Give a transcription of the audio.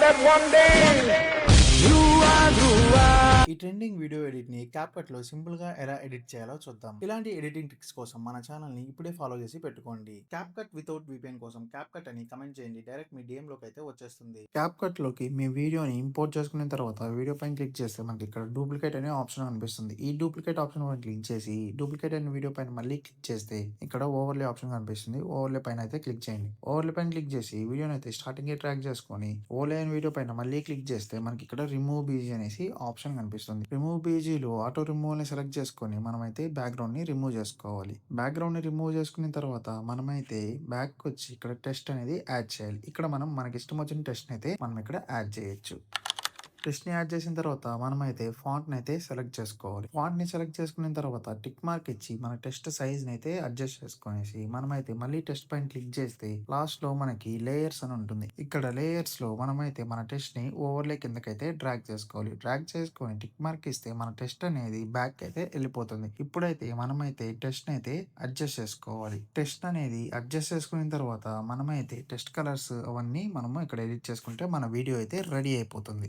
that one day. ఈ trending video edit ని CapCut లో సింపుల్ గా ఎలా ఎడిట్ చేయాలో చూద్దాం. ఇలాంటి ఎడిటింగ్ ట్రిక్స్ కోసం మన ఛానల్ ని ఇప్పుడే ఫాలో చేసి పెట్టుకోండి. క్యాప్కట్ వితౌట్ VPN కోసం క్యాప్కట్ అని కమెంట్ చేయండి, డైరెక్ట్ మీ DM లోకి అయితే వచ్చేస్తుంది. క్యాప్కట్ లోకి మీ వీడియోని ఇంపోర్ట్ చేసుకున్న తర్వాత వీడియో పైన క్లిక్ చేస్తే మనకి ఇక్కడ డూప్లికేట్ అనే ఆప్షన్ కనిపిస్తుంది. ఈ డూప్లికేట్ ఆప్షన్ పైన క్లిక్ చేసి డూప్లికేట్ అయిన వీడియో పైన మళ్ళీ క్లిక్ చేస్తే ఇక్కడ ఓవర్లే ఆప్షన్ కనిపిస్తుంది. ఓవర్లే పైన అయితే క్లిక్ చేయండి. ఓవర్లే పైన క్లిక్ చేసి వీడియోని అయితే స్టార్టింగ్ ట్రాక్ చేసుకొని ఓవర్లే అయిన వీడియో పైన మళ్ళీ క్లిక్ చేస్తే మనకి ఇక్కడ రిమూవ్ బీజీ అనేసి ఆప్షన్ కనిపిస్తుంది. రిమూవ్ బీజీలో ఆటో రిమూవ్ ని సెలెక్ట్ చేసుకొని మనమైతే బ్యాక్గ్రౌండ్ ని రిమూవ్ చేసుకోవాలి. బ్యాక్గ్రౌండ్ ని రిమూవ్ చేసుకున్న తర్వాత మనమైతే బ్యాక్ వచ్చి ఇక్కడ టెక్స్ట్ అనేది యాడ్ చేయాలి. ఇక్కడ మనం మనకి ఇష్టం వచ్చిన టెక్స్ట్ అయితే మనం ఇక్కడ యాడ్ చేయొచ్చు. టెక్స్ట్‌ని యాడ్ చేసిన తర్వాత మనమైతే ఫాంట్‌ని అయితే సెలెక్ట్ చేసుకోవాలి. ఫాంట్‌ని సెలెక్ట్ చేసుకున్న తర్వాత టిక్ మార్క్ ఇచ్చి మన టెక్స్ట్ సైజ్‌ని అయితే అడ్జస్ట్ చేసుకొనేసి మనమైతే మళ్ళీ టెక్స్ట్ పైన క్లిక్ చేస్తే లాస్ట్‌లో మనకి లేయర్స్ అని ఉంటుంది. ఇక్కడ లేయర్స్‌లో మనమైతే మన టెక్స్ట్‌ని ఓవర్లే కిందకైతే డ్రాగ్ చేసుకోవాలి. డ్రాగ్ చేసుకొని టిక్ మార్క్ ఇస్తే మన టెక్స్ట్ అనేది బ్యాక్ అయితే వెళ్ళిపోతుంది. ఇప్పుడైతే మనమైతే టెక్స్ట్‌ని అయితే అడ్జస్ట్ చేసుకోవాలి. టెక్స్ట్ అనేది అడ్జస్ట్ చేసుకున్న తర్వాత మనమైతే టెక్స్ట్ కలర్స్ అవన్నీ మనము ఇక్కడ ఎడిట్ చేసుకుంటే మన వీడియో అయితే రెడీ అయిపోతుంది.